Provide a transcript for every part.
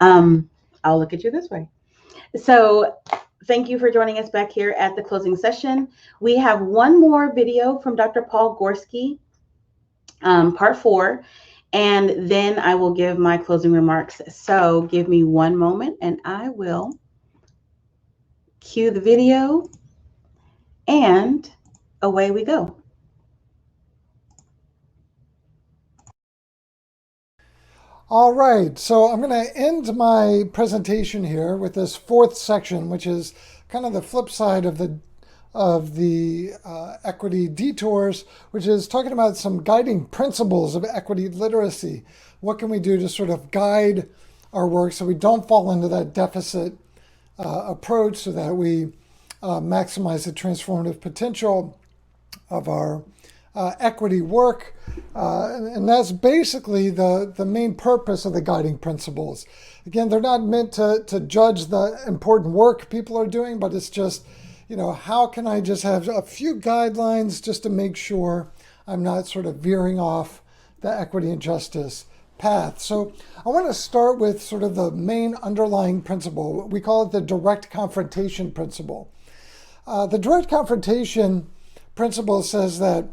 I'll look at you this way. So thank you for joining us back here at the closing session. We have one more video from Dr. Paul Gorski, part 4, and then I will give my closing remarks. So give me one moment and I will cue the video, and away we go. All right, so I'm going to end my presentation here with this 4th section, which is kind of the flip side of the equity detours, which is talking about some guiding principles of equity literacy. What can we do to sort of guide our work so we don't fall into that deficit approach, so that we maximize the transformative potential of our equity work. And that's basically the main purpose of the guiding principles. Again, they're not meant to judge the important work people are doing, but it's just, how can I just have a few guidelines just to make sure I'm not sort of veering off the equity and justice path. So I want to start with sort of the main underlying principle. We call it the direct confrontation principle. The direct confrontation principle says that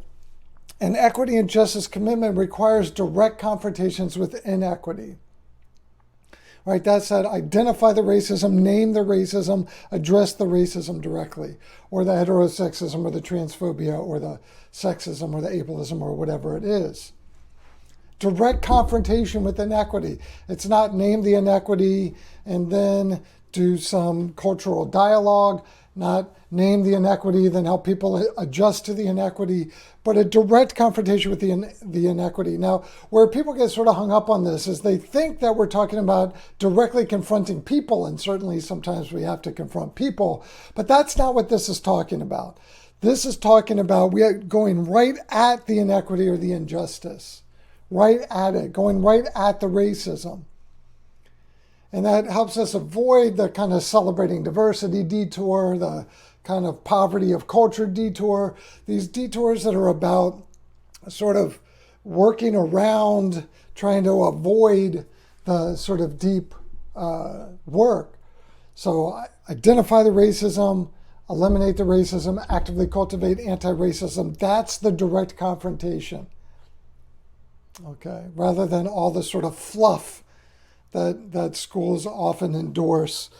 an equity and justice commitment requires direct confrontations with inequity. Right? That's that identify the racism, name the racism, address the racism directly, or the heterosexism, or the transphobia, or the sexism, or the ableism, or whatever it is. Direct confrontation with inequity. It's not name the inequity and then do some cultural dialogue, not name the inequity, then help people adjust to the inequity, but a direct confrontation with the inequity. Now, where people get sort of hung up on this is they think that we're talking about directly confronting people, and certainly sometimes we have to confront people, but that's not what this is talking about. This is talking about we are going right at the inequity or the injustice, right at it, going right at the racism. And that helps us avoid the kind of celebrating diversity detour, the kind of poverty of culture detour, these detours that are about sort of working around, trying to avoid the sort of deep work. So identify the racism, eliminate the racism, actively cultivate anti-racism. That's the direct confrontation. Okay, rather than all the sort of fluff that schools often endorse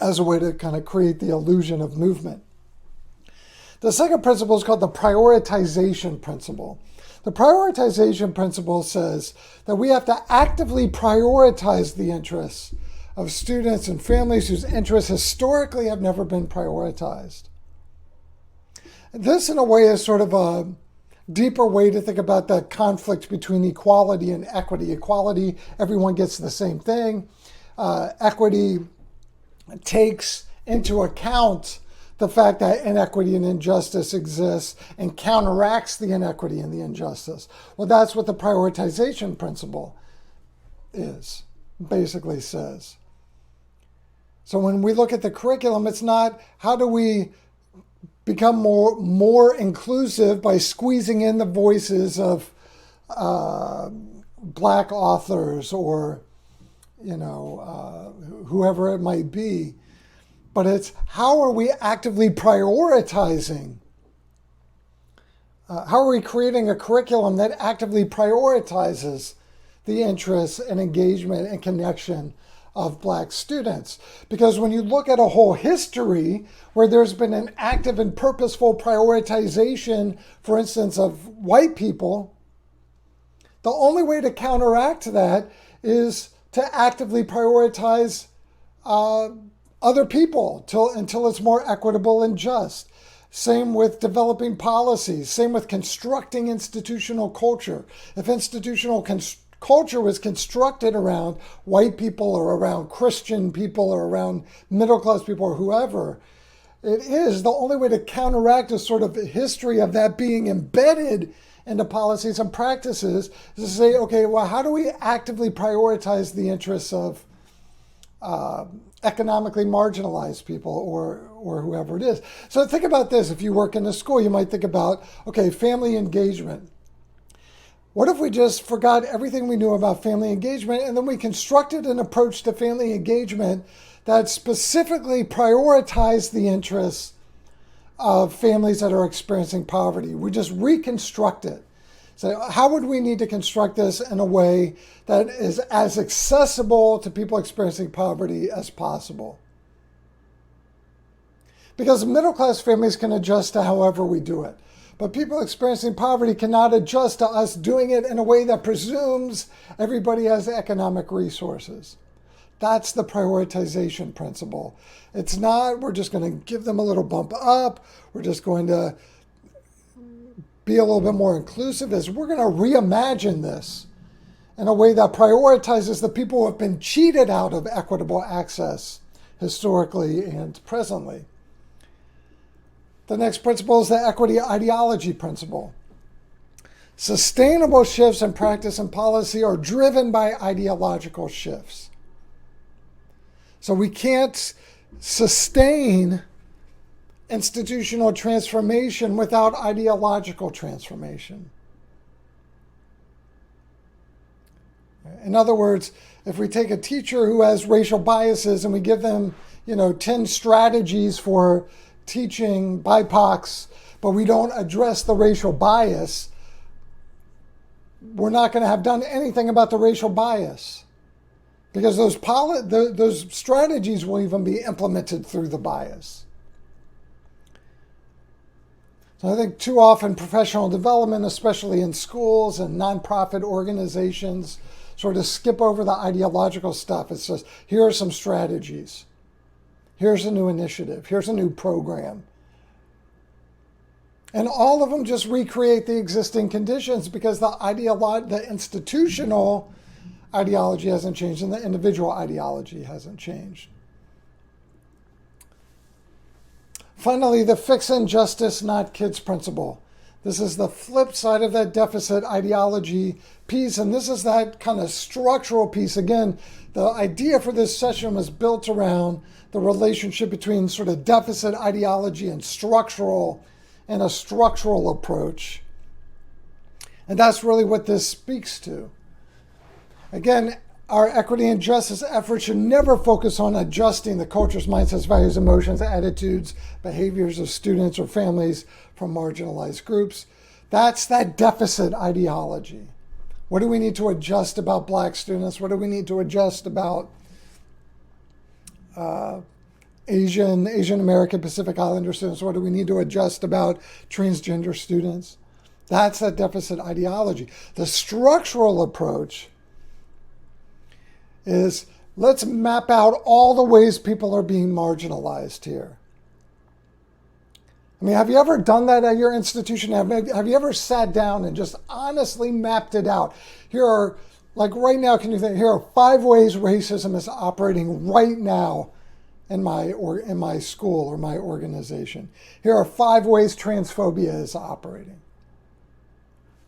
as a way to kind of create the illusion of movement. The second principle is called the prioritization principle. The prioritization principle says that we have to actively prioritize the interests of students and families whose interests historically have never been prioritized. This, in a way, is sort of a deeper way to think about the conflict between equality and equity. Equality, everyone gets the same thing. Equity takes into account the fact that inequity and injustice exists and counteracts the inequity and the injustice. Well, that's what the prioritization principle is, basically says. So when we look at the curriculum, it's not how do we become more inclusive by squeezing in the voices of Black authors or whoever it might be, but it's how are we actively prioritizing? How are we creating a curriculum that actively prioritizes the interests and engagement and connection of Black students? Because when you look at a whole history where there's been an active and purposeful prioritization, for instance, of white people, the only way to counteract that is to actively prioritize other people until it's more equitable and just. Same with developing policies, same with constructing institutional culture. If institutional culture was constructed around white people or around Christian people or around middle-class people or whoever, it is the only way to counteract a sort of history of that being embedded into policies and practices is to say, okay, well, how do we actively prioritize the interests of economically marginalized people or whoever it is? So think about this. If you work in a school, you might think about, okay, family engagement. What if we just forgot everything we knew about family engagement and then we constructed an approach to family engagement that specifically prioritized the interests of families that are experiencing poverty? We just reconstruct it. So how would we need to construct this in a way that is as accessible to people experiencing poverty as possible? Because middle-class families can adjust to however we do it. But people experiencing poverty cannot adjust to us doing it in a way that presumes everybody has economic resources. That's the prioritization principle. It's not, we're just going to give them a little bump up. We're just going to be a little bit more inclusive. We're going to reimagine this in a way that prioritizes the people who have been cheated out of equitable access historically and presently. The next principle is the equity ideology principle. Sustainable shifts in practice and policy are driven by ideological shifts. So we can't sustain institutional transformation without ideological transformation. In other words, if we take a teacher who has racial biases and we give them, 10 strategies for teaching BIPOCs, but we don't address the racial bias, we're not going to have done anything about the racial bias, because those strategies will even be implemented through the bias. So I think too often professional development, especially in schools and nonprofit organizations, sort of skip over the ideological stuff. It's just, here are some strategies. Here's a new initiative. Here's a new program. And all of them just recreate the existing conditions because the institutional ideology hasn't changed and the individual ideology hasn't changed. Finally, the fix injustice, not kids principle. This is the flip side of that deficit ideology piece, and this is that kind of structural piece. Again, the idea for this session was built around the relationship between sort of deficit ideology and a structural approach. And that's really what this speaks to. Again, our equity and justice efforts should never focus on adjusting the cultures, mindsets, values, emotions, attitudes, behaviors of students or families from marginalized groups. That's that deficit ideology. What do we need to adjust about Black students? What do we need to adjust about Asian American, Pacific Islander students? What do we need to adjust about transgender students? That's that deficit ideology. The structural approach is, let's map out all the ways people are being marginalized here. I mean, have you ever done that at your institution? Have you ever sat down and just honestly mapped it out? Here are, like right now, can you think, here are 5 ways racism is operating right now in my school or my organization. Here are 5 ways transphobia is operating.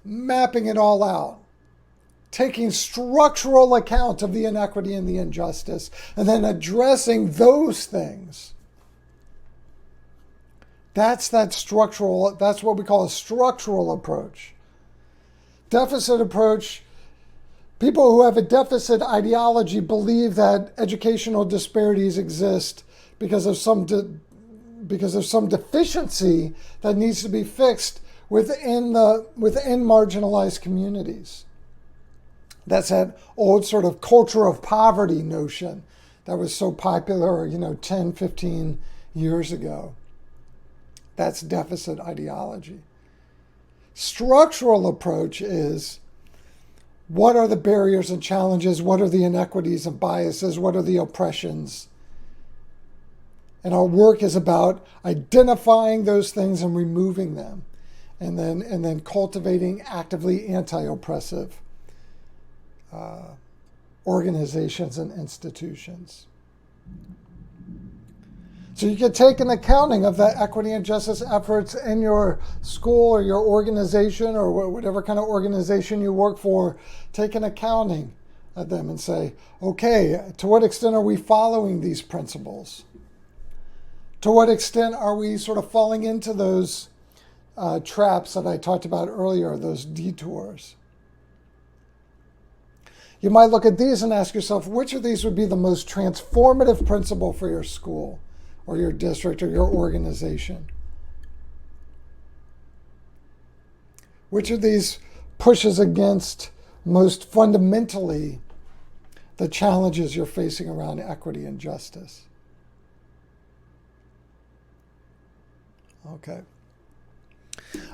Mapping it all out. Taking structural account of the inequity and the injustice, and then addressing those things. That's what we call a structural approach. Deficit approach, people who have a deficit ideology believe that educational disparities exist because of some deficiency that needs to be fixed within marginalized communities. That's that old sort of culture of poverty notion that was so popular, 10, 15 years ago. That's deficit ideology. Structural approach is, what are the barriers and challenges? What are the inequities and biases? What are the oppressions? And our work is about identifying those things and removing them, and then cultivating actively anti-oppressive organizations and institutions. So you can take an accounting of the equity and justice efforts in your school or your organization or whatever kind of organization you work for. Take an accounting of them and say, okay, to what extent are we following these principles? To what extent are we sort of falling into those traps that I talked about earlier, those detours? You might look at these and ask yourself, which of these would be the most transformative principle for your school or your district or your organization? Which of these pushes against most fundamentally the challenges you're facing around equity and justice? Okay.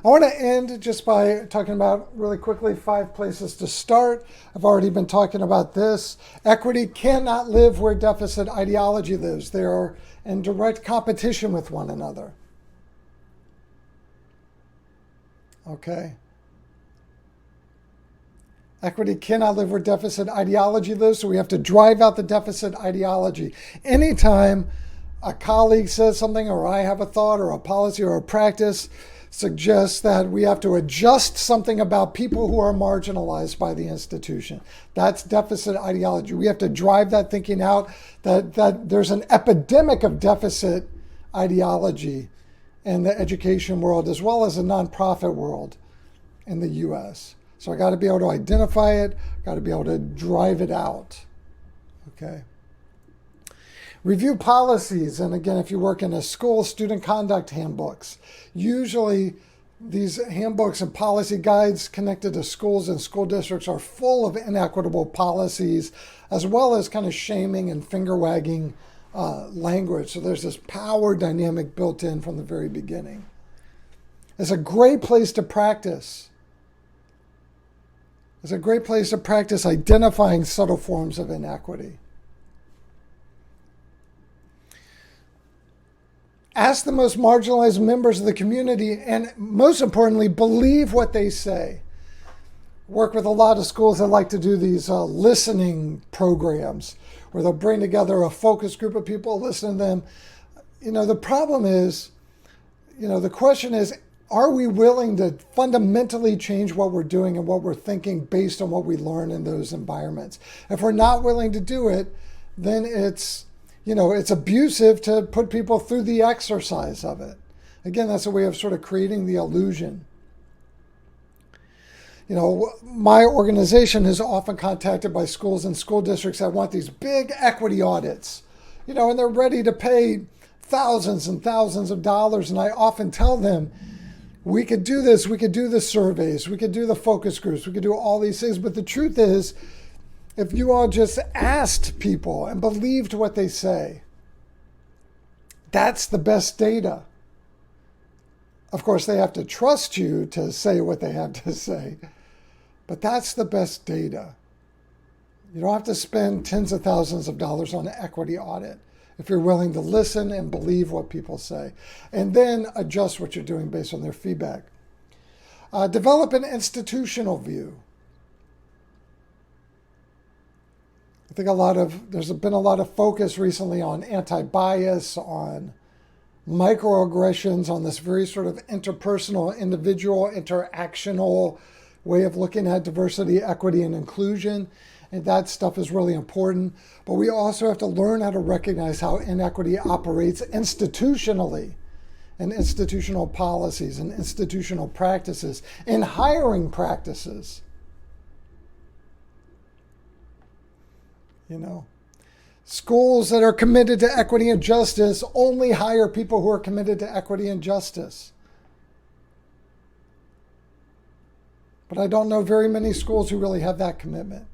I want to end just by talking about really quickly 5 places to start. I've already been talking about this. Equity cannot live where deficit ideology lives. They are in direct competition with one another. Okay. Equity cannot live where deficit ideology lives, so we have to drive out the deficit ideology. Anytime a colleague says something, or I have a thought, or a policy, or a practice suggests that we have to adjust something about people who are marginalized by the institution, that's deficit ideology. We have to drive that thinking out, that there's an epidemic of deficit ideology in the education world as well as the nonprofit world in the U.S. So I got to be able to identify it, got to be able to drive it out. Okay. Review policies, and again, if you work in a school, student conduct handbooks. Usually these handbooks and policy guides connected to schools and school districts are full of inequitable policies, as well as kind of shaming and finger-wagging language. So there's this power dynamic built in from the very beginning. It's a great place to practice. It's a great place to practice identifying subtle forms of inequity. Ask the most marginalized members of the community, and most importantly, believe what they say. Work with a lot of schools that like to do these listening programs where they'll bring together a focus group of people, listen to them. The problem is, the question is, are we willing to fundamentally change what we're doing and what we're thinking based on what we learn in those environments? If we're not willing to do it, then it's abusive to put people through the exercise of it. Again, that's a way of sort of creating the illusion. My organization is often contacted by schools and school districts that want these big equity audits, and they're ready to pay thousands and thousands of dollars. And I often tell them, we could do this, we could do the surveys, we could do the focus groups, we could do all these things. But the truth is, if you all just asked people and believed what they say, that's the best data. Of course, they have to trust you to say what they have to say, but that's the best data. You don't have to spend tens of thousands of dollars on an equity audit if you're willing to listen and believe what people say, and then adjust what you're doing based on their feedback. Develop an institutional view. I think there's been a lot of focus recently on anti-bias, on microaggressions, on this very sort of interpersonal, individual, interactional way of looking at diversity, equity, and inclusion. And that stuff is really important. But we also have to learn how to recognize how inequity operates institutionally, and institutional policies and institutional practices, and hiring practices. Schools that are committed to equity and justice only hire people who are committed to equity and justice. But I don't know very many schools who really have that commitment.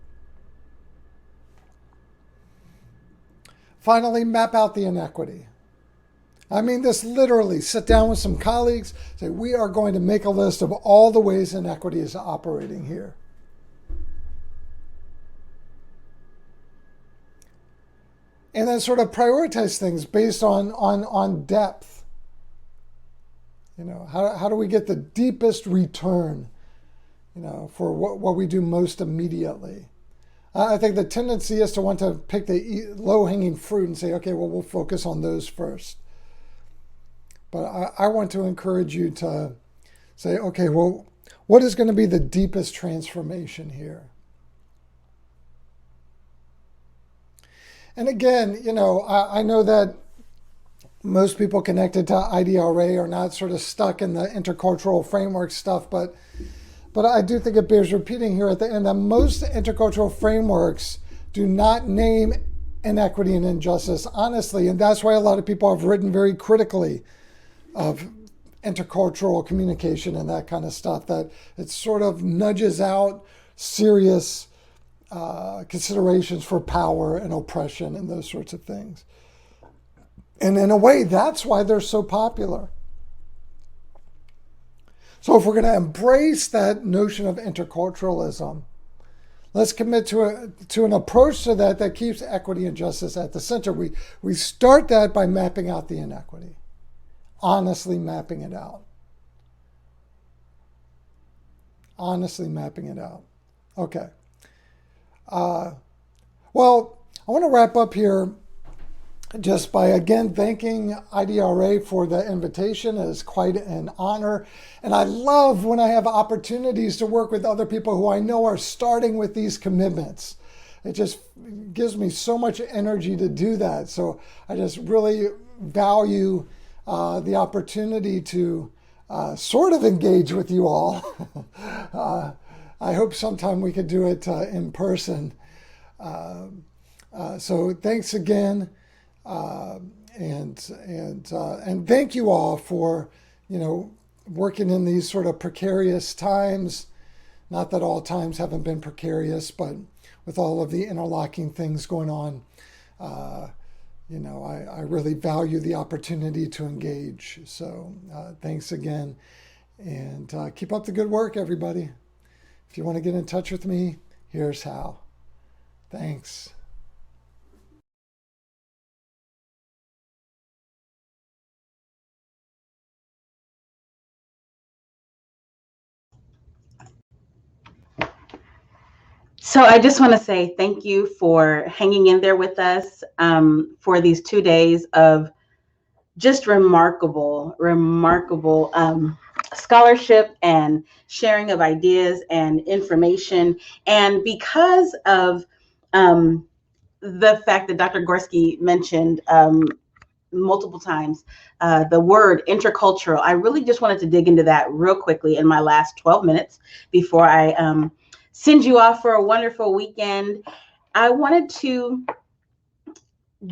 Finally, map out the inequity. I mean this literally. Sit down with some colleagues, say, we are going to make a list of all the ways inequity is operating here. And then sort of prioritize things based on depth. How do we get the deepest return, for what we do most immediately? I think the tendency is to want to pick the low-hanging fruit and say, okay, well, we'll focus on those first. But I want to encourage you to say, okay, well, what is going to be the deepest transformation here? And again, I know that most people connected to IDRA are not sort of stuck in the intercultural framework stuff, but but I do think it bears repeating here at the end that most intercultural frameworks do not name inequity and injustice honestly, and that's why a lot of people have written very critically of intercultural communication and that kind of stuff, that it sort of nudges out serious considerations for power and oppression and those sorts of things. And in a way, that's why they're so popular. So if we're going to embrace that notion of interculturalism, let's commit to an approach to that keeps equity and justice at the center. We start that by mapping out the inequity, honestly mapping it out. Honestly mapping it out. Okay. Well, I want to wrap up here just by again thanking IDRA for the invitation. It is quite an honor. And I love when I have opportunities to work with other people who I know are starting with these commitments. It just gives me so much energy to do that. So I just really value the opportunity to sort of engage with you all. I hope sometime we could do it in person. So thanks again. And thank you all for, working in these sort of precarious times. Not that all times haven't been precarious, but with all of the interlocking things going on, I really value the opportunity to engage. So thanks again, and keep up the good work, everybody. If you want to get in touch with me, here's how. Thanks. So I just want to say thank you for hanging in there with us for these 2 days of just remarkable scholarship and sharing of ideas and information. And because of the fact that Dr. Gorski mentioned multiple times the word intercultural, I really just wanted to dig into that real quickly in my last 12 minutes before I send you off for a wonderful weekend. I wanted to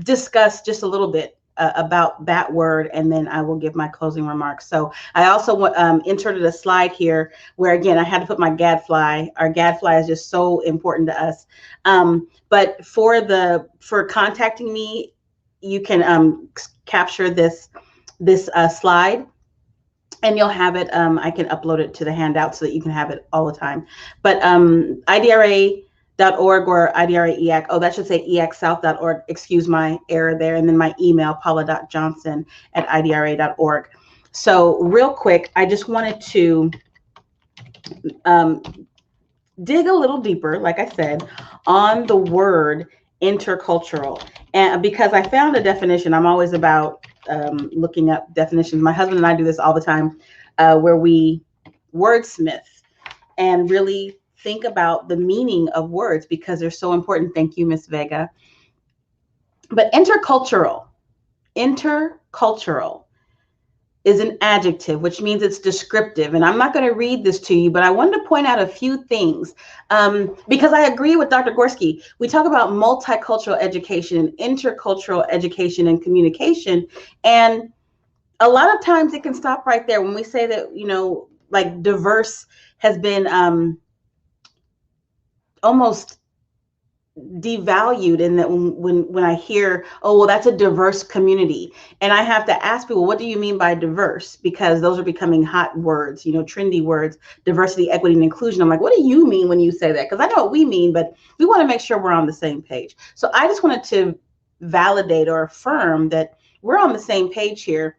discuss just a little bit about that word, and then I will give my closing remarks. So I also inserted a slide here where, again, I had to put my gadfly. Our gadfly is just so important to us. But for contacting me, you can capture this slide, and you'll have it. I can upload it to the handout so that you can have it all the time. But IDRA.org or IDRA EAC. Oh, that should say EAC-South.org. Excuse my error there. And then my email, paula.johnson@idra.org. So real quick, I just wanted to dig a little deeper, like I said, on the word intercultural. And because I found a definition, I'm always about looking up definitions. My husband and I do this all the time, where we wordsmith and really think about the meaning of words because they're so important. Thank you, Miss Vega. But intercultural is an adjective, which means it's descriptive. And I'm not going to read this to you, but I wanted to point out a few things because I agree with Dr. Gorski. We talk about multicultural education, intercultural education, and communication. And a lot of times it can stop right there when we say that, like diverse has been almost devalued, in that when I hear, oh, well, that's a diverse community, and I have to ask people, what do you mean by diverse? Because those are becoming hot words, trendy words, diversity, equity, and inclusion. I'm like, what do you mean when you say that? Because I know what we mean, but we want to make sure we're on the same page. So I just wanted to validate or affirm that we're on the same page here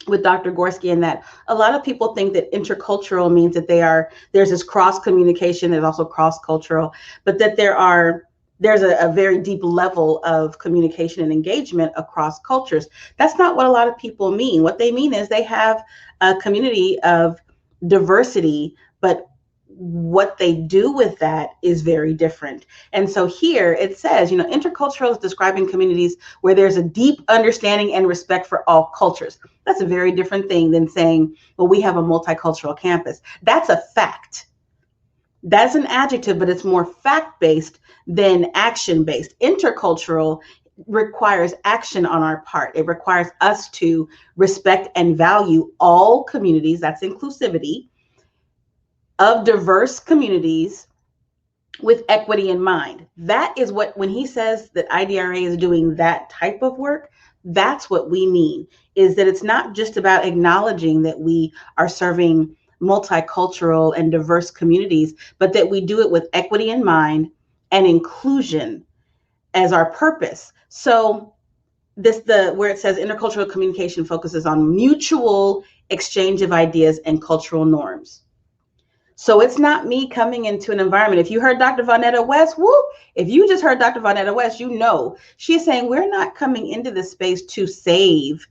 with Dr. Gorski, in that a lot of people think that intercultural means that there's this cross communication, there's also cross-cultural, but that there's a very deep level of communication and engagement across cultures. That's not what a lot of people mean. What they mean is they have a community of diversity, but what they do with that is very different. And so here it says, intercultural is describing communities where there's a deep understanding and respect for all cultures. That's a very different thing than saying, well, we have a multicultural campus. That's a fact. That's an adjective, but it's more fact-based than action-based. Intercultural requires action on our part. It requires us to respect and value all communities, that's inclusivity, of diverse communities with equity in mind. That is what, when he says that IDRA is doing that type of work, that's what we mean, is that it's not just about acknowledging that we are serving multicultural and diverse communities, but that we do it with equity in mind and inclusion as our purpose. So where it says intercultural communication focuses on mutual exchange of ideas and cultural norms. So it's not me coming into an environment. If you heard Dr. Vonetta West, if you just heard Dr. Vonetta West, you know, she's saying we're not coming into this space to save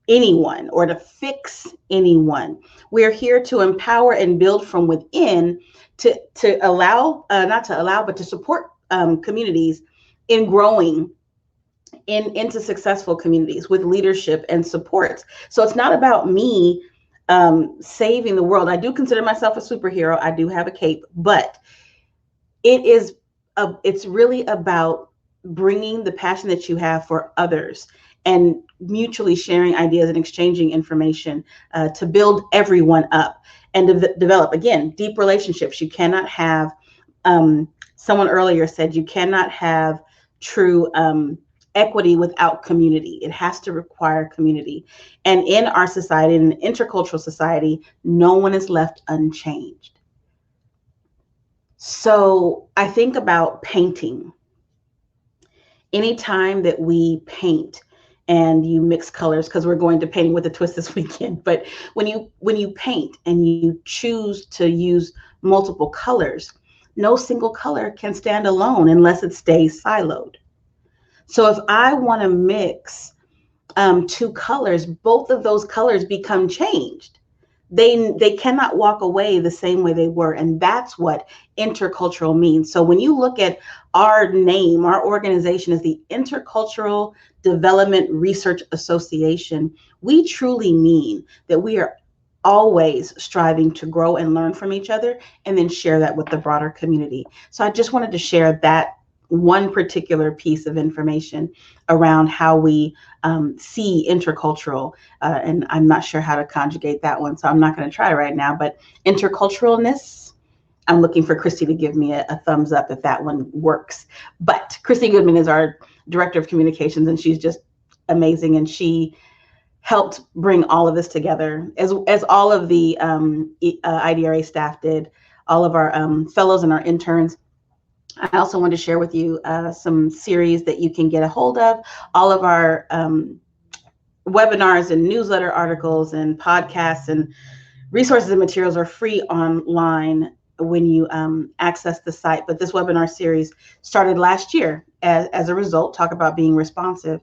anyone or to fix anyone. We're here to empower and build from within to support communities in growing into successful communities with leadership and supports. So it's not about me saving the world. I do consider myself a superhero. I do have a cape, but it's really about bringing the passion that you have for others and mutually sharing ideas and exchanging information to build everyone up and to develop, again, deep relationships. You cannot have, someone earlier said, you cannot have true equity without community. It has to require community. And in our society, in an intercultural society, no one is left unchanged. So I think about painting. Anytime that we paint and you mix colors, because we're going to Painting with a Twist this weekend, but when you paint and you choose to use multiple colors, no single color can stand alone unless it stays siloed. So if I want to mix two colors, both of those colors become changed. They cannot walk away the same way they were. And that's what intercultural means. So when you look at our name, our organization is the Intercultural Development Research Association, we truly mean that we are always striving to grow and learn from each other and then share that with the broader community. So I just wanted to share that one particular piece of information around how we see intercultural, and I'm not sure how to conjugate that one, so I'm not going to try right now, but interculturalness, I'm looking for Christy to give me a thumbs up if that one works. But Christy Goodman is our Director of Communications, and she's just amazing, and she helped bring all of this together, as all of the IDRA staff did, all of our fellows and our interns. I also want to share with you some series that you can get a hold of. All of our webinars and newsletter articles and podcasts and resources and materials are free online when you access the site. But this webinar series started last year as a result, talk about being responsive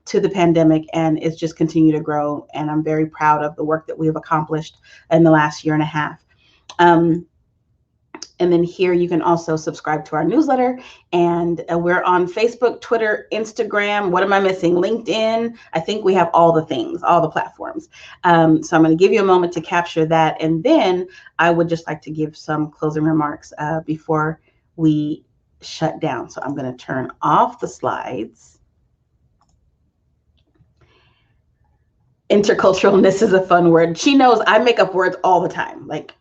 to the pandemic, and it's just continued to grow. And I'm very proud of the work that we have accomplished in the last year and a half. And then here you can also subscribe to our newsletter, and we're on Facebook, Twitter, Instagram. What am I missing? LinkedIn. I think we have all the things, all the platforms. So I'm going to give you a moment to capture that. And then I would just like to give some closing remarks before we shut down. So I'm going to turn off the slides. Interculturalness is a fun word. She knows I make up words all the time. Like,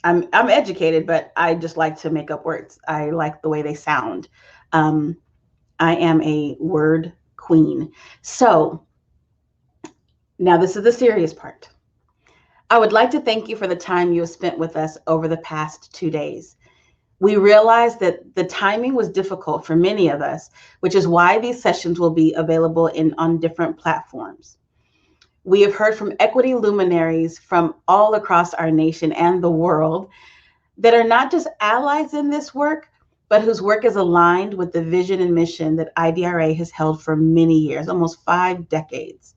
I'm educated, but I just like to make up words. I like the way they sound. I am a word queen. So now this is the serious part. I would like to thank you for the time you have spent with us over the past 2 days. We realized that the timing was difficult for many of us, which is why these sessions will be available on different platforms. We have heard from equity luminaries from all across our nation and the world that are not just allies in this work, but whose work is aligned with the vision and mission that IDRA has held for many years, almost 5 decades.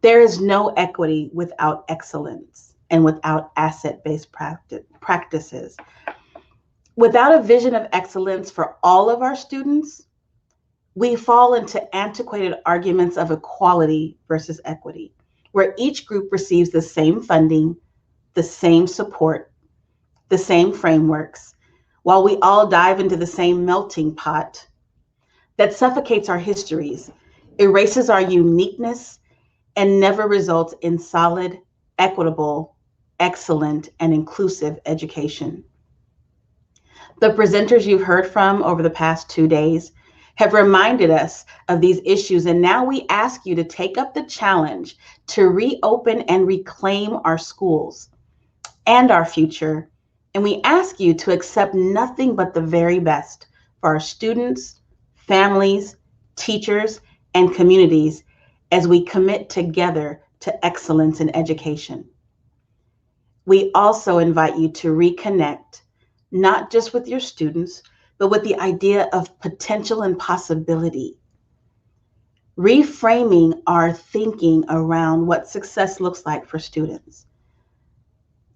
There is no equity without excellence and without asset-based practices. Without a vision of excellence for all of our students, we fall into antiquated arguments of equality versus equity, where each group receives the same funding, the same support, the same frameworks, while we all dive into the same melting pot that suffocates our histories, erases our uniqueness, and never results in solid, equitable, excellent, and inclusive education. The presenters you've heard from over the past 2 days have reminded us of these issues, and now we ask you to take up the challenge to reopen and reclaim our schools and our future. And we ask you to accept nothing but the very best for our students, families, teachers, and communities as we commit together to excellence in education. We also invite you to reconnect, not just with your students, but with the idea of potential and possibility. Reframing our thinking around what success looks like for students.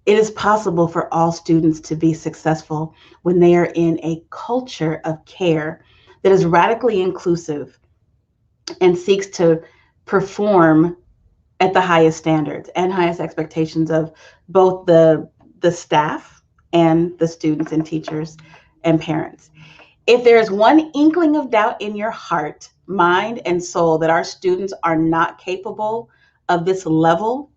It is possible for all students to be successful when they are in a culture of care that is radically inclusive and seeks to perform at the highest standards and highest expectations of both the staff and the students and teachers and parents. If there is one inkling of doubt in your heart, mind, and soul that our students are not capable of this level,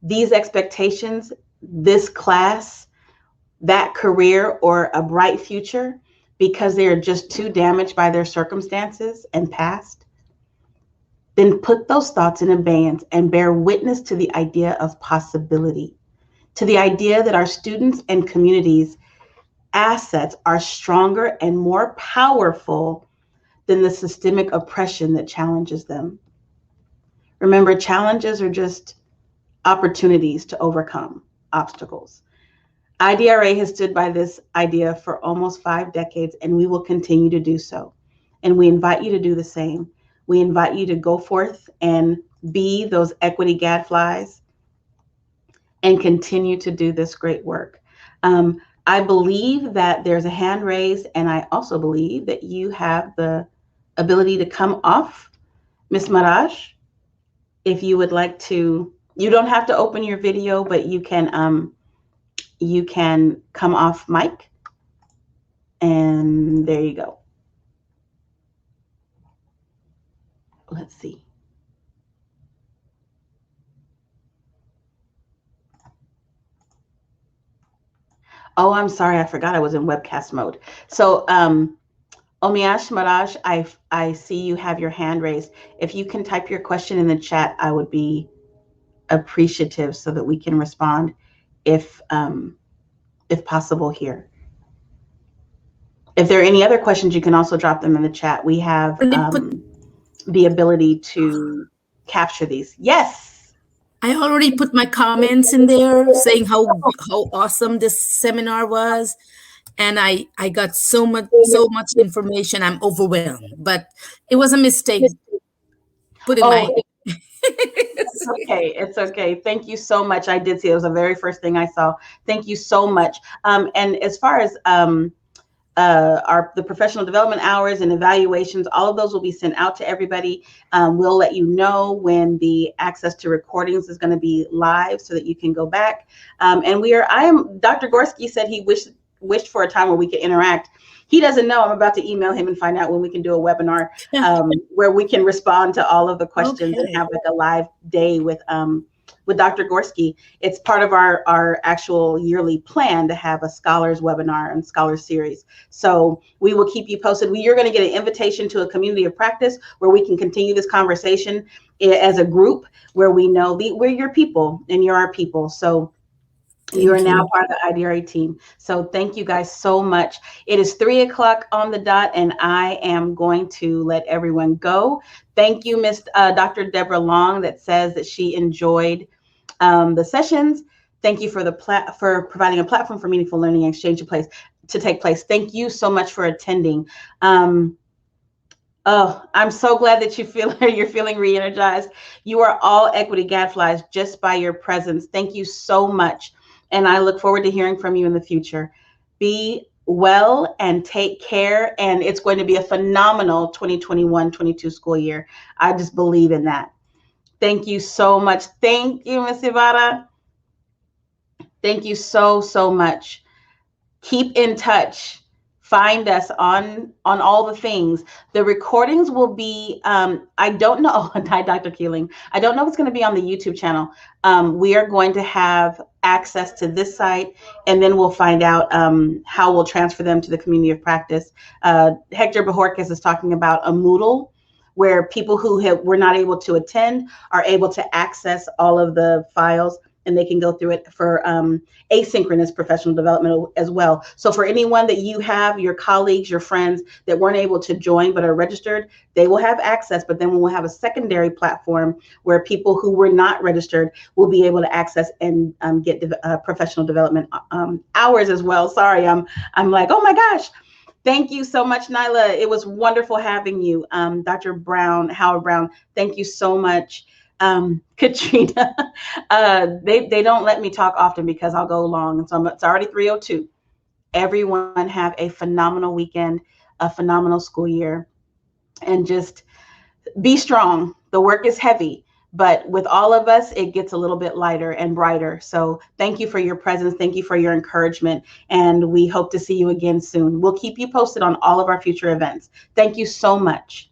these expectations, this class, that career, or a bright future, because they are just too damaged by their circumstances and past, then put those thoughts in abeyance and bear witness to the idea of possibility, to the idea that our students and communities' assets are stronger and more powerful than the systemic oppression that challenges them. Remember, challenges are just opportunities to overcome obstacles. IDRA has stood by this idea for almost 5 decades, and we will continue to do so. And we invite you to do the same. We invite you to go forth and be those equity gadflies and continue to do this great work. I believe that there's a hand raised, and I also believe that you have the ability to come off. Ms. Maraj, if you would like to, you don't have to open your video, but you can come off mic, and there you go. Let's see. Oh, I'm sorry, I forgot I was in webcast mode. So Omiash Maraj, I see you have your hand raised. If you can type your question in the chat, I would be appreciative so that we can respond if possible here. If there are any other questions, you can also drop them in the chat. We have the ability to capture these. Yes. I already put my comments in there saying how awesome this seminar was. And I got so much information. I'm overwhelmed, but it was a mistake. Put in my. It's okay. It's okay. Thank you so much. I did see it was the very first thing I saw. Thank you so much. And as far as the professional development hours and evaluations, all of those will be sent out to everybody. We'll let you know when the access to recordings is going to be live so that you can go back. And Dr. Gorski said he wished for a time where we could interact. He doesn't know. I'm about to email him and find out when we can do a webinar where we can respond to all of the questions and have like a live day with Dr. Gorski. It's part of our actual yearly plan to have a scholars webinar and scholars series. So we will keep you posted. You're going to get an invitation to a community of practice where we can continue this conversation as a group where we know we're your people and you're our people. So you are now part of the IDRA team. So thank you guys so much. It is 3:00 on the dot, and I am going to let everyone go. Thank you, Miss Dr. Deborah Long, that says that she enjoyed the sessions. Thank you for providing a platform for meaningful learning and exchange to take place. Thank you so much for attending. Oh, I'm so glad that you're feeling re-energized. You are all equity gadflies just by your presence. Thank you so much. And I look forward to hearing from you in the future. Be well and take care. And it's going to be a phenomenal 2021-22 school year. I just believe in that. Thank you so much. Thank you, Ms. Ibarra. Thank you so, so much. Keep in touch. Find us on all the things. The recordings will be, I don't know, hi, Dr. Keeling. I don't know if it's going to be on the YouTube channel. We are going to have access to this site, and then we'll find out how we'll transfer them to the community of practice. Hector Bajorquez is talking about a Moodle, where people who were not able to attend are able to access all of the files, and they can go through it for asynchronous professional development as well. So for anyone that you have, your colleagues, your friends that weren't able to join but are registered, they will have access, but then we'll have a secondary platform where people who were not registered will be able to access and get professional development hours as well. Sorry, I'm like, oh my gosh. Thank you so much, Nyla. It was wonderful having you. Dr. Brown, Howard Brown, thank you so much. Katrina, they don't let me talk often because I'll go long. And so it's already 3:02. Everyone have a phenomenal weekend, a phenomenal school year, and just be strong. The work is heavy, but with all of us, it gets a little bit lighter and brighter. So thank you for your presence. Thank you for your encouragement. And we hope to see you again soon. We'll keep you posted on all of our future events. Thank you so much.